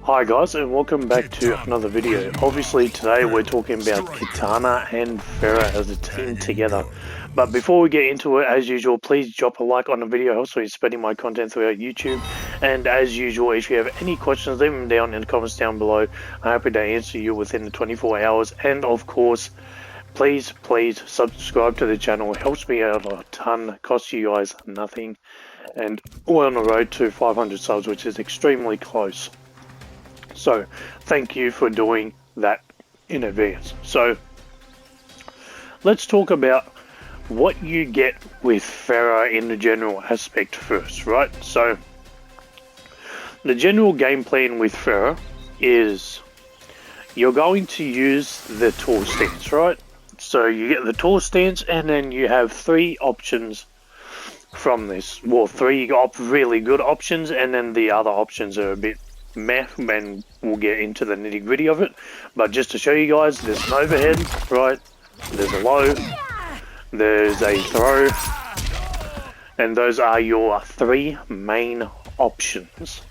Hi guys, and welcome back to another video. Obviously today we're talking about Kitana and Ferra as a team together. But before we get into it, as usual, please drop a like on the video, helps me spreading my content throughout YouTube. And as usual, if you have any questions, leave them down in the comments down below. I'm happy to answer you within the 24 hours. And of course, please subscribe to the channel. It helps me out a ton, costs you guys nothing. And we're on the road to 500 subs, which is extremely close. So, thank you for doing that in advance. So, let's talk about what you get with Ferra in the general aspect first, right? So, the general game plan with Ferra is you're going to use the Torr Stance, right? So, you get the Torr Stance and then you have three options from this. Well, three really good options, and then the other options are a bit meh, and we'll get into the nitty gritty of it. But just to show you guys, there's an overhead, right? There's a low, there's a throw, and those are your three main options.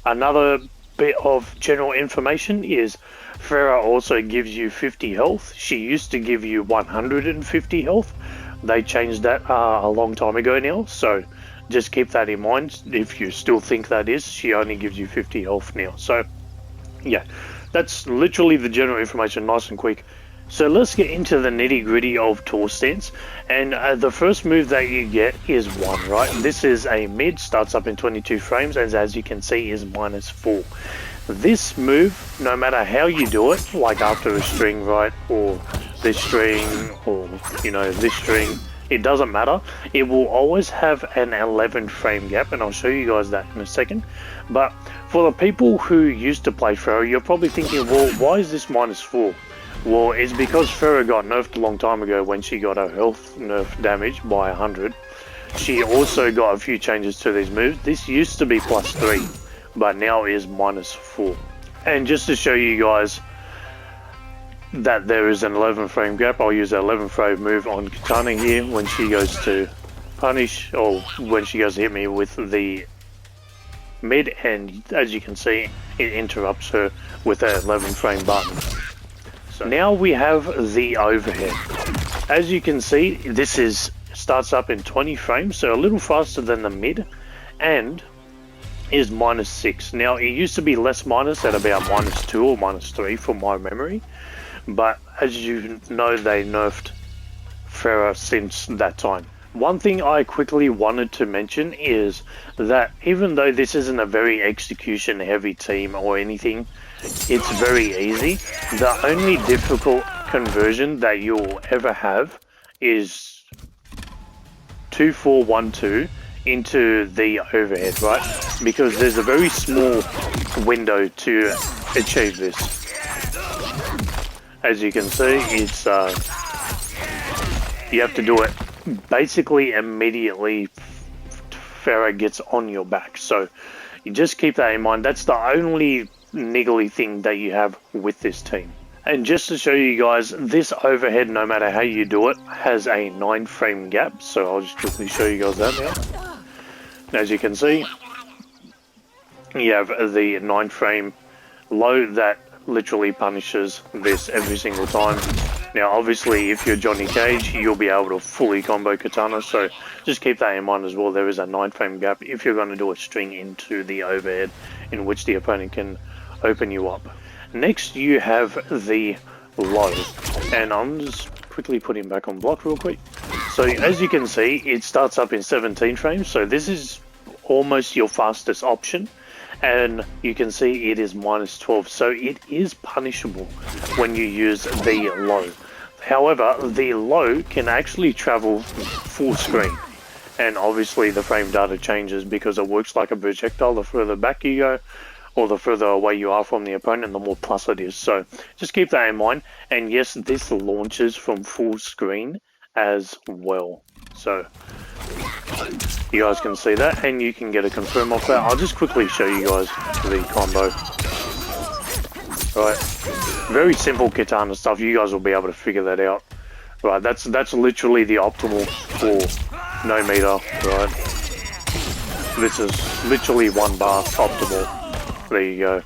Another bit of general information is Ferra also gives you 50 health. She used to give you 150 health. They changed that a long time ago now, so just keep that in mind. If you still think that is, she only gives you 50 health now. So yeah, that's literally the general information, nice and quick. So let's get into the nitty gritty of Torr Stance. And the first move that you get is 1, right? This is a mid, starts up in 22 frames, and as you can see is -4. This move, no matter how you do it, like after a string, right, or this string, or you know, this string, it doesn't matter. It will always have an 11 frame gap, and I'll show you guys that in a second. But for the people who used to play Ferra, you're probably thinking, well, why is this -4? Well, it's because Ferra got nerfed a long time ago when she got her health nerf damage by 100. She also got a few changes to these moves. This used to be +3, but now is -4. And just to show you guys that there is an 11 frame gap, I'll use that 11 frame move on Kitana here when she goes to punish, or when she goes to hit me with the mid, and as you can see, it interrupts her with that 11 frame button. So now we have the overhead. As you can see, this starts up in 20 frames, so a little faster than the mid, and is -6. Now it used to be less minus at about -2 or -3 from my memory. But as you know, they nerfed Ferra since that time. One thing I quickly wanted to mention is that even though this isn't a very execution heavy team or anything, it's very easy. The only difficult conversion that you'll ever have is 2-4-1-2 into the overhead, right? Because there's a very small window to achieve this. As you can see, it's you have to do it basically immediately Ferra gets on your back. So you just keep that in mind. That's the only niggly thing that you have with this team. And just to show you guys, this overhead, no matter how you do it, has a 9 frame gap. So I'll just quickly show you guys that now. As you can see, you have the 9 frame low that literally punishes this every single time. Now obviously if you're Johnny Cage, you'll be able to fully combo Kitana, so just keep that in mind as well. There is a 9 frame gap if you're going to do a string into the overhead in which the opponent can open you up. Next you have the low, and I'm just quickly putting back on block real quick. So as you can see, it starts up in 17 frames, so this is almost your fastest option. And you can see it is -12, so it is punishable when you use the low. However, the low can actually travel full screen, and obviously the frame data changes because it works like a projectile. The further back you go, or the further away you are from the opponent, the more plus it is. So just keep that in mind. And yes, this launches from full screen as well. So you guys can see that, and you can get a confirm off that. I'll just quickly show you guys the combo. Right, very simple Kitana stuff. You guys will be able to figure that out. Right, that's literally the optimal for no meter. Right, this is literally 1 bar optimal. there you go.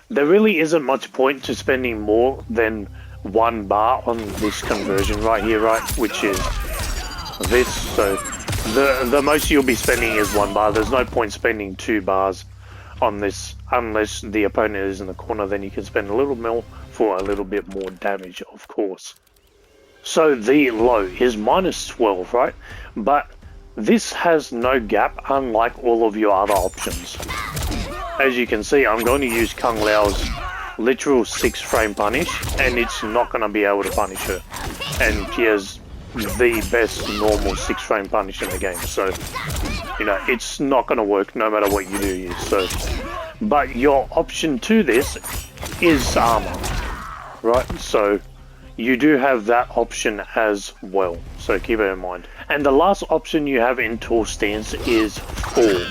There really isn't much point to spending more than 1 bar on this conversion right here, right? Which is this. So the most you'll be spending is 1 bar. There's no point spending 2 bars on this unless the opponent is in the corner. Then you can spend a little more for a little bit more damage, of course. So the low is -12, right? But this has no gap, unlike all of your other options. As you can see, I'm going to use Kung Lao's literal 6-frame punish, and it's not going to be able to punish her. And she has the best normal 6-frame punish in the game, so you know it's not going to work no matter what you do here. So, but your option to this is armor, right? So you do have that option as well, so keep it in mind. And the last option you have in Torr Stance is Fall.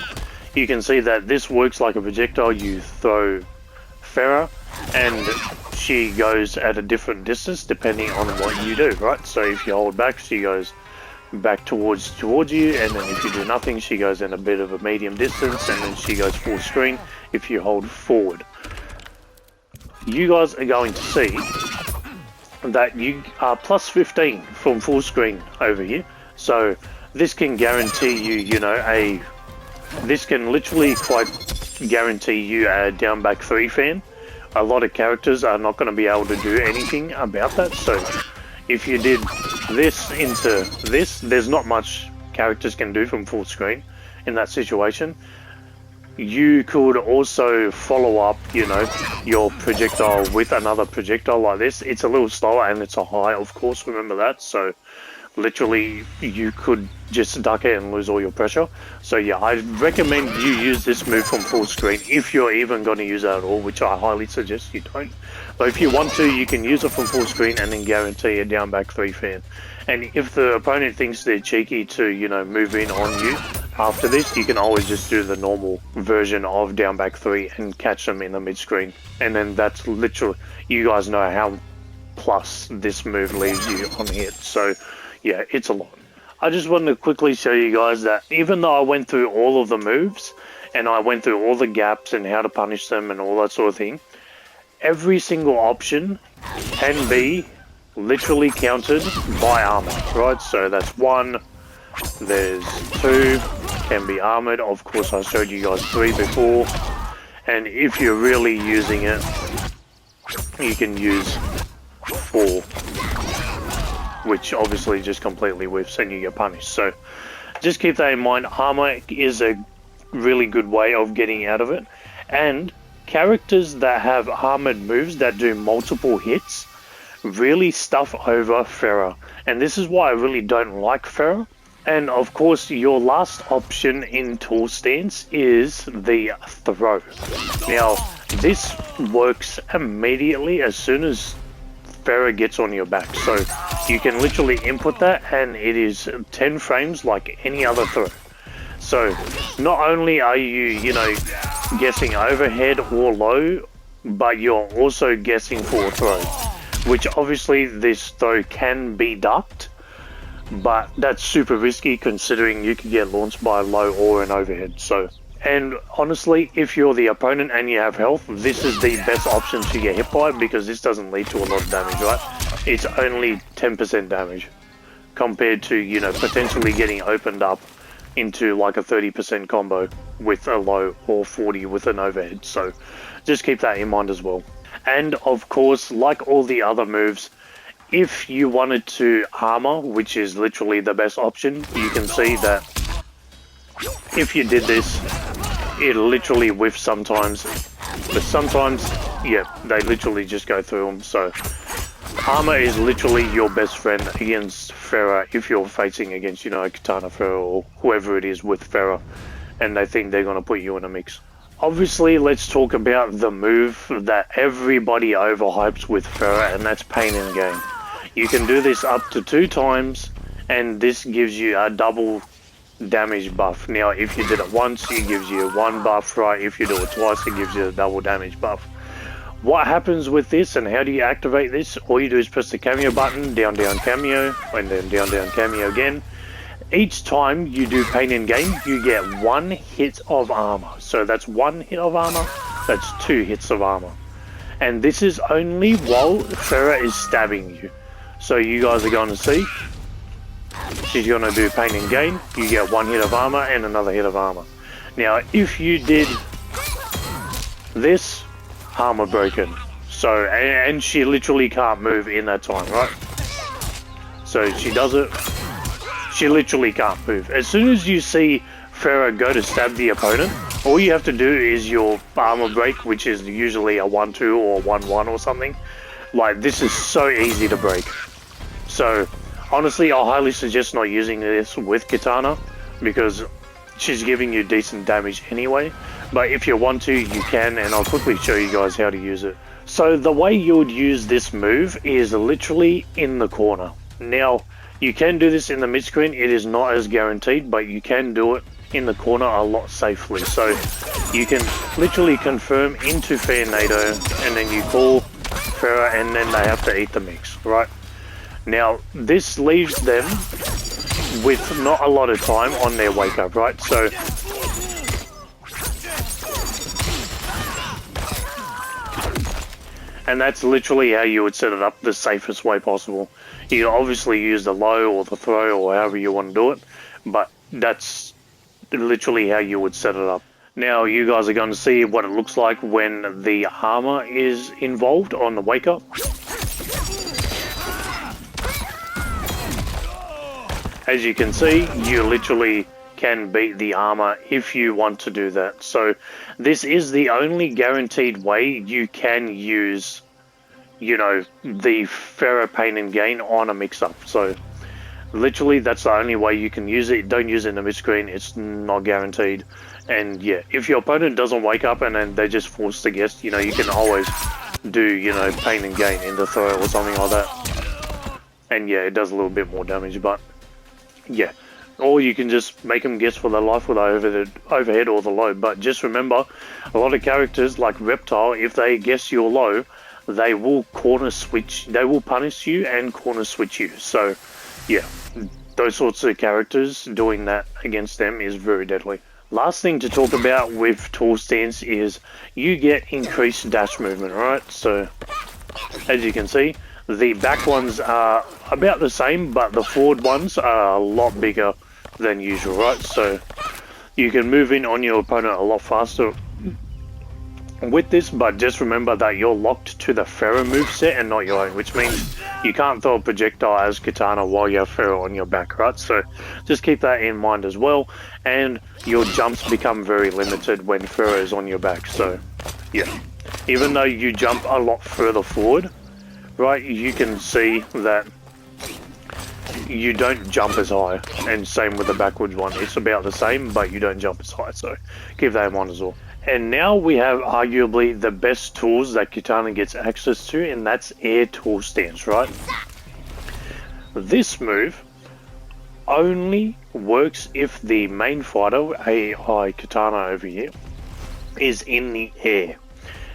You can see that this works like a projectile. You throw Ferra and she goes at a different distance depending on what you do, right? So if you hold back, she goes back towards you, and then if you do nothing, she goes in a bit of a medium distance, and then she goes full screen if you hold forward. You guys are going to see that you are plus 15 from full screen over here, so this can guarantee you, this can literally quite guarantee you a down back 3 fan. A lot of characters are not going to be able to do anything about that, so if you did this into this, there's not much characters can do from full screen in that situation. You could also follow up, your projectile with another projectile like this. It's a little slower and it's a high, of course, remember that. So literally you could just duck it and lose all your pressure. So yeah, I recommend you use this move from full screen if you're even going to use it at all, which I highly suggest you don't. But if you want to, you can use it from full screen and then guarantee a down back 3 fan. And if the opponent thinks they're cheeky to, move in on you after this, you can always just do the normal version of down back 3 and catch them in the mid screen. And then that's literally, you guys know how plus this move leaves you on hit. So yeah, it's a lot. I just wanted to quickly show you guys that even though I went through all of the moves and I went through all the gaps and how to punish them and all that sort of thing, every single option can be literally countered by armor, right? So that's 1, there's 2, can be armored. Of course, I showed you guys 3 before. And if you're really using it, you can use 4. Which obviously just completely whiffs and you get punished. So just keep that in mind. Armor is a really good way of getting out of it. And characters that have armored moves that do multiple hits really stuff over Ferra. And this is why I really don't like Ferra. And of course, your last option in Torr Stance is the throw. Now, this works immediately as soon as Ferra gets on your back, so you can literally input that and it is 10 frames like any other throw. So not only are you guessing overhead or low, but you're also guessing for a throw, which obviously this throw can be ducked, but that's super risky considering you could get launched by a low or an overhead. So, and honestly, if you're the opponent and you have health, this is the best option to get hit by, because this doesn't lead to a lot of damage, right? It's only 10% damage compared to, potentially getting opened up into like a 30% combo with a low or 40 with an overhead. So just keep that in mind as well. And of course, like all the other moves, if you wanted to armor, which is literally the best option, you can see that if you did this, it literally whiffs sometimes, but sometimes, yeah, they literally just go through them. So armor is literally your best friend against Ferra if you're facing against, Kitana, Ferra, or whoever it is with Ferra, and they think they're going to put you in a mix. Obviously, let's talk about the move that everybody overhypes with Ferra, and that's Pain and Gain. You can do this up to 2 times, and this gives you a double damage buff. Now, if you did it once, it gives you 1 buff, right? If you do it twice, it gives you a double damage buff. What happens with this and how do you activate this? All you do is press the Kameo button, down Kameo, and then down Kameo again. Each time you do Pain and Gain, you get 1 hit of armor. So that's 1 hit of armor, That's 2 hits of armor. And this is only while Ferra is stabbing you. So you guys are going to see, she's going to do pain and gain. You get 1 hit of armor and another hit of armor. Now, if you did this, armor broken. So, and she literally can't move in that time, right? So she does it, she literally can't move. As soon as you see Ferra go to stab the opponent, all you have to do is your armor break, which is usually a 1-2 or 1-1 or something. Like, this is so easy to break. So, honestly, I highly suggest not using this with Kitana, because she's giving you decent damage anyway. But if you want to, you can, and I'll quickly show you guys how to use it. So, the way you would use this move is literally in the corner. Now, you can do this in the mid-screen. It is not as guaranteed, but you can do it in the corner a lot safely. So you can literally confirm into fair NATO, and then you call Ferra, and then they have to eat the mix, right? Now, this leaves them with not a lot of time on their wake up, right? So and that's literally how you would set it up the safest way possible. You can obviously use the low or the throw or however you want to do it, but that's literally how you would set it up. Now you guys are going to see what it looks like when the armor is involved on the wake up. As you can see, you literally can beat the armor if you want to do that. So this is the only guaranteed way you can use, you know, the Ferra pain and gain on a mix-up. So literally that's the only way you can use it. Don't use it in the mid-screen, it's not guaranteed. And yeah, if your opponent doesn't wake up and then they're just forced to guess, you know, you can always do, you know, pain and gain in the throw or something like that. And yeah, it does a little bit more damage, but yeah. Or you can just make them guess for their life with the overhead or the low. But just remember, a lot of characters like Reptile, if they guess your low, they will corner switch, they will punish you and corner switch you. So yeah, those sorts of characters, doing that against them is very deadly. Last thing to talk about with Torr Stance is you get increased dash movement, right? So as you can see, the back ones are about the same, but the forward ones are a lot bigger than usual, right? So you can move in on your opponent a lot faster with this, but just remember that you're locked to the Ferra moveset and not your own, which means you can't throw a projectile as Kitana while you have Ferra on your back, right? So just keep that in mind as well, and your jumps become very limited when Ferra is on your back. So yeah, even though you jump a lot further forward, right, you can see that you don't jump as high, and same with the backwards one. It's about the same, but you don't jump as high, so keep that in mind as well. And now we have arguably the best tools that Kitana gets access to, and that's air Torr Stance, right? This move only works if the main fighter, AI Kitana over here, is in the air.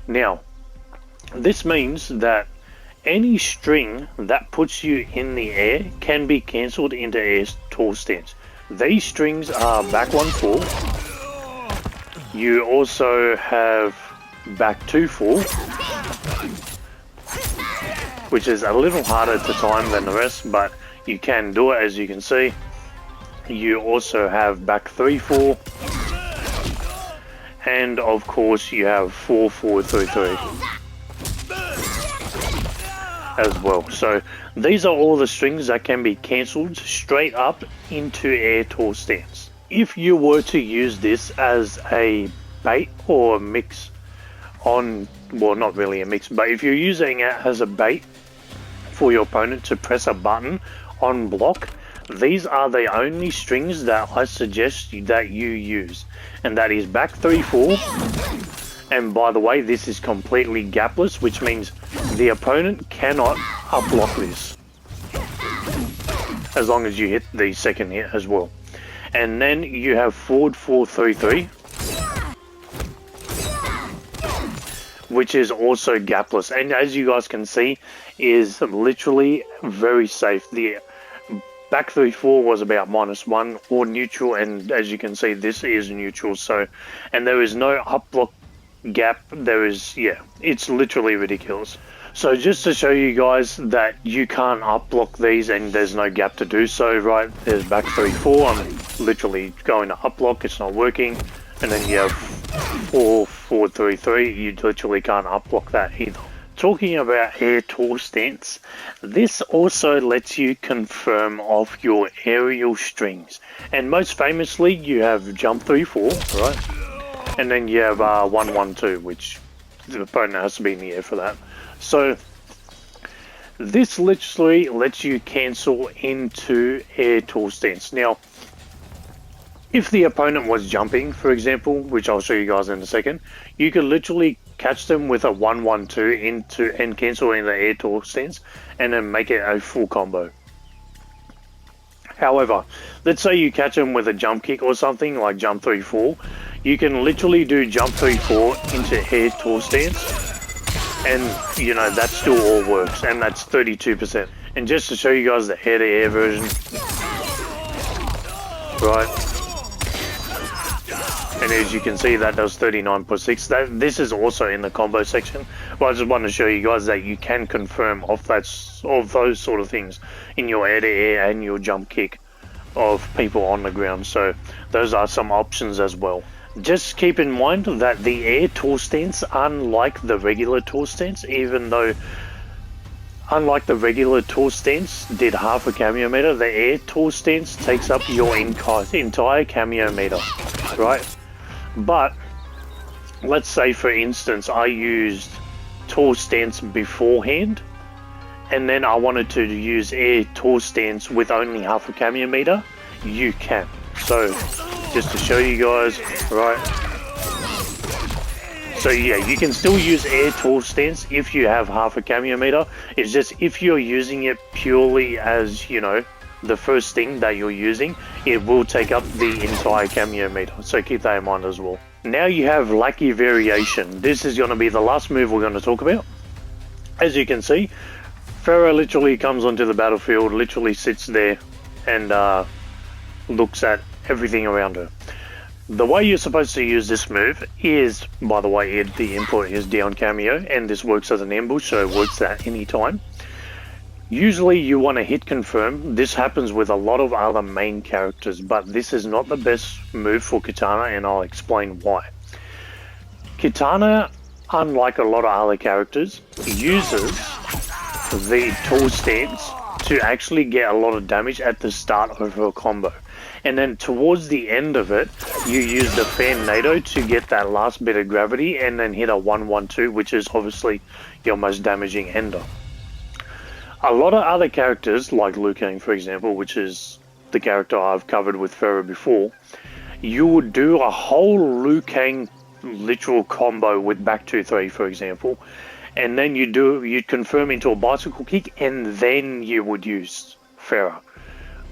Now, this means that any string that puts you in the air can be cancelled into air Torr Stance. These strings are back 1-4. You also have back 2-4, which is a little harder to time than the rest, but you can do it, as you can see. You also have back 3-4, and of course you have 4-4-3-3 as well. So these are all the strings that can be cancelled straight up into air Torr Stance. If you were to use this as a bait or a mix on, well, not really a mix, but if you're using it as a bait for your opponent to press a button on block, these are the only strings that I suggest that you use, and that is back 3-4. And by the way, this is completely gapless, which means the opponent cannot up-block this, as long as you hit the second hit as well. And then you have forward 4-3-3, which is also gapless, and as you guys can see, is literally very safe. The back 3-4 was about -1 or neutral, and as you can see, this is neutral. So, and there is no up block gap. There is, yeah, it's literally ridiculous. So just to show you guys that you can't up block these and there's no gap to do so, right? There's back 3-4, I'm literally going to up block, it's not working. And then you have 4 forward 3-3, you literally can't up block that either. Talking about air Torr stance, this also lets you confirm off your aerial strings. And most famously, you have jump 3-4, right? And then you have 1-1-2, which the opponent has to be in the air for that. So this literally lets you cancel into air Torr stance. Now, if the opponent was jumping, for example, which I'll show you guys in a second, you could literally catch them with a 1-1-2 into and cancel in the air Torr stance, and then make it a full combo. However, let's say you catch them with a jump kick or something like jump 3-4, you can literally do jump 3-4 into air Torr stance. And, you know, that still all works, and that's 32%. And just to show you guys the air-to-air version, right? And as you can see, that does 39.6. This is also in the combo section, but I just want to show you guys that you can confirm off those sort of things in your air-to-air and your jump kick of people on the ground. So those are some options as well. Just keep in mind that the air Torr stance, unlike the regular Torr stance, even though unlike the regular Torr stance did half a Kameo meter, the air Torr stance takes up your entire Kameo meter, right? But let's say, for instance, I used Torr stance beforehand, and then I wanted to use air Torr stance with only half a Kameo meter, you can. So just to show you guys, right? So yeah, you can still use air Torr stance if you have half a Kameo meter. It's just if you're using it purely as, you know, the first thing that you're using, it will take up the entire Kameo meter. So keep that in mind as well. Now you have Lackey Variation. This is going to be the last move we're going to talk about. As you can see, Ferra literally comes onto the battlefield, literally sits there and looks at everything around her. The way you're supposed to use this move is, by the way, the input is Down Kameo, and this works as an ambush, so it works at any time. Usually you want to hit confirm. This happens with a lot of other main characters, but this is not the best move for Kitana, and I'll explain why. Kitana, unlike a lot of other characters, uses the Torr stance to actually get a lot of damage at the start of her combo. And then towards the end of it, you use the fan NATO to get that last bit of gravity and then hit a 1-1-2, which is obviously your most damaging ender. A lot of other characters, like Liu Kang for example, which is the character I've covered with Ferra before, you would do a whole Liu Kang literal combo with back 2-3 for example, and then you'd confirm into a bicycle kick, and then you would use Ferra.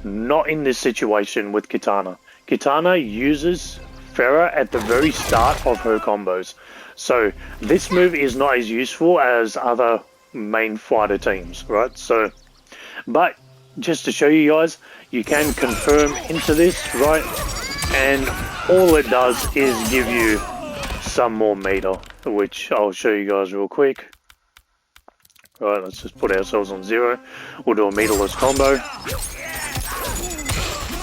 Not in this situation with Kitana. Kitana uses Ferra at the very start of her combos. So this move is not as useful as other main fighter teams, right? So, but just to show you guys, you can confirm into this, right? And all it does is give you some more meter, which I'll show you guys real quick. Right, let's just put ourselves on 0. We'll do a meterless combo.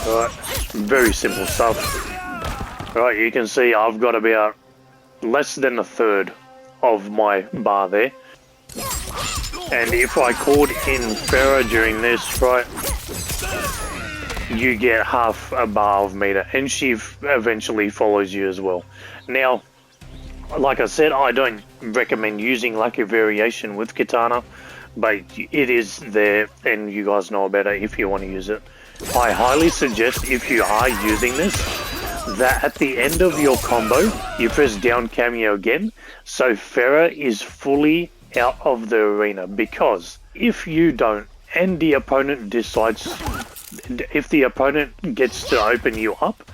Right, very simple stuff. Right, you can see I've got about less than a third of my bar there. And if I called in Ferra during this, right, you get half a bar of meter, and she eventually follows you as well. Now, like I said, I don't recommend using Lackey Variation with Kitana, but it is there, and you guys know about it if you want to use it. I highly suggest, if you are using this, that at the end of your combo, you press Down Kameo again, so Ferra is fully out of the arena. Because if you don't, and the opponent decides, if the opponent gets to open you up,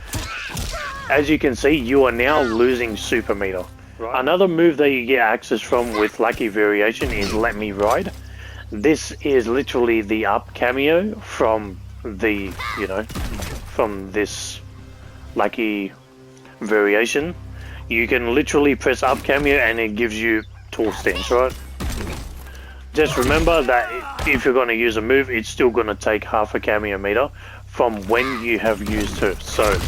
as you can see, you are now losing super meter. Right. Another move that you get access from with Lackey Variation is Let Me Ride. This is literally the Up Kameo from the, you know, from this Lackey Variation. you can literally press Up Kameo and it gives you Torr Stance, right? Just remember that if you're going to use a move, it's still going to take half a Kameo meter from when you have used her. So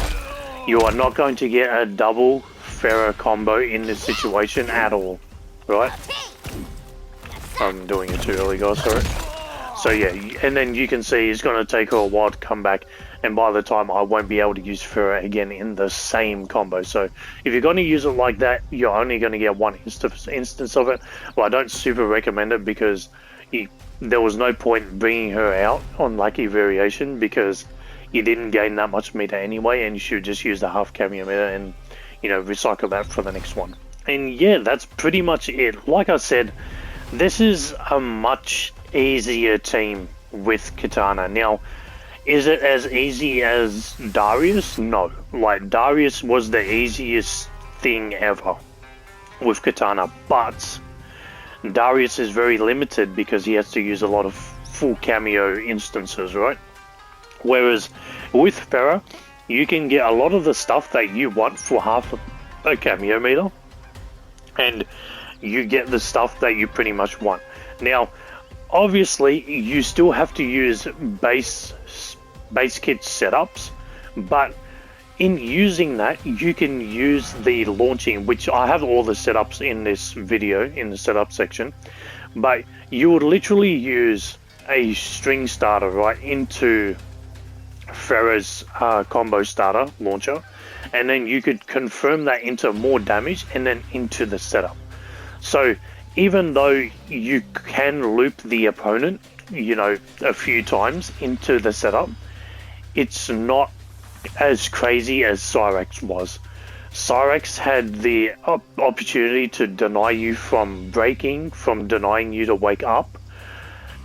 you are not going to get a double Ferra combo in this situation at all, right? I'm doing it too early, guys, sorry. So yeah, and then you can see it's going to take her a while to come back, and by the time I won't be able to use Ferra again in the same combo. So if you're going to use it like that, you're only going to get one instance of it. Well, I don't super recommend it because there was no point bringing her out on Lackey Variation because you didn't gain that much meter anyway, and you should just use the half Kameo meter and, you know, recycle that for the next one. And yeah, that's pretty much it. Like I said, this is a much easier team with Kitana. Now, is it as easy as Darius? No. Like, Darius was the easiest thing ever with Kitana, but Darius is very limited because he has to use a lot of full Kameo instances, right? Whereas with Ferra, you can get a lot of the stuff that you want for half a Kameo meter, and you get the stuff that you pretty much want. Now, obviously, you still have to use base kit setups, but in using that, you can use the launching, which I have all the setups in this video, in the setup section, but you would literally use a string starter right into Ferra's combo starter launcher, and then you could confirm that into more damage and then into the setup. So even though you can loop the opponent, you know, a few times into the setup, it's not as crazy as Cyrax was. Cyrax had the opportunity to deny you from breaking, from denying you to wake up,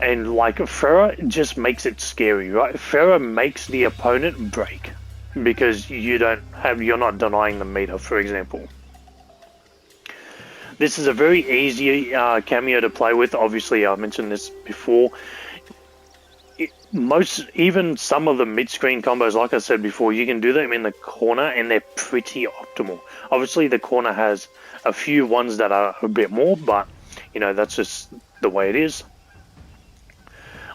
and like Ferra just makes it scary, right? Ferra makes the opponent break because you're not denying the meter, for example. This is a very easy Kameo to play with. Obviously, I mentioned this before. Even some of the mid-screen combos, like I said before, you can do them in the corner and they're pretty optimal. Obviously, the corner has a few ones that are a bit more, but, you know, that's just the way it is.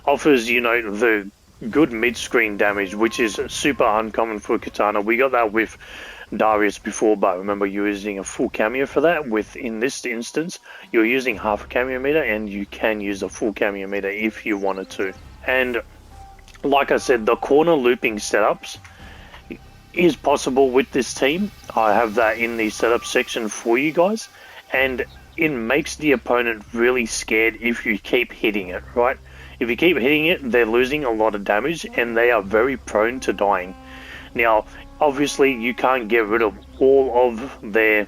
Offers, you know, the good mid-screen damage, which is super uncommon for Kitana. We got that with Darius before, but remember, you're using a full Kameo for that. In this instance, you're using half a Kameo meter, and you can use a full Kameo meter if you wanted to. And like I said, the corner looping setups is possible with this team. I have that in the setup section for you guys, and it makes the opponent really scared if you keep hitting it, right? If you keep hitting it, they're losing a lot of damage and they are very prone to dying. Now, obviously, you can't get rid of all of their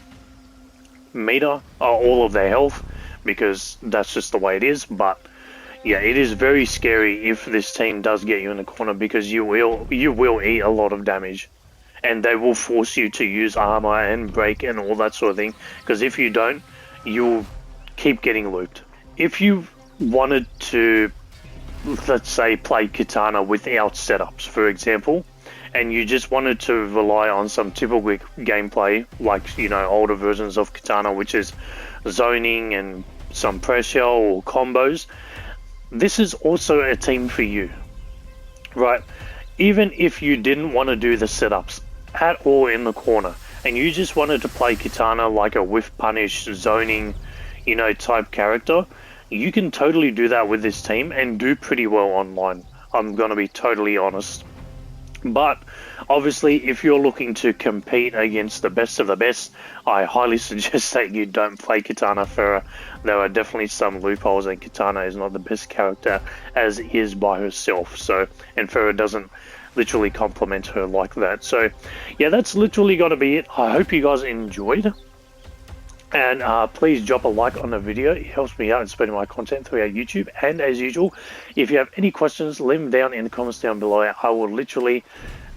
meter or all of their health because that's just the way it is, but yeah, it is very scary if this team does get you in the corner because you will eat a lot of damage, and they will force you to use armor and break and all that sort of thing, because if you don't, you'll keep getting looped. If you wanted to, let's say, play Kitana without setups, for example, and you just wanted to rely on some typical gameplay, like, you know, older versions of Kitana, which is zoning and some pressure or combos, this is also a team for you, right? Even if you didn't want to do the setups at all in the corner, and you just wanted to play Kitana like a whiff punish, zoning, you know, type character, you can totally do that with this team and do pretty well online. I'm going to be totally honest. But obviously, if you're looking to compete against the best of the best, I highly suggest that you don't play Kitana Ferra. There are definitely some loopholes, and Kitana is not the best character as is by herself. So, and Ferra doesn't literally complement her like that. So, yeah, that's literally got to be it. I hope you guys enjoyed. And please drop a like on the video. It helps me out in spreading my content throughout YouTube. And as usual, if you have any questions, leave them down in the comments down below. I will literally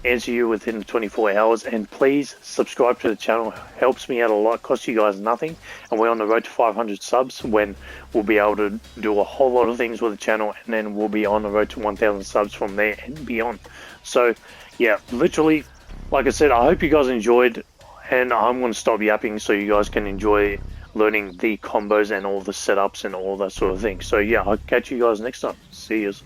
answer you within 24 hours. And please subscribe to the channel. It helps me out a lot. Costs you guys nothing. And we're on the road to 500 subs, when we'll be able to do a whole lot of things with the channel. And then we'll be on the road to 1,000 subs from there and beyond. So, yeah, literally, like I said, I hope you guys enjoyed. and I'm going to stop yapping so you guys can enjoy learning the combos and all the setups and all that sort of thing. So yeah, I'll catch you guys next time. See yous.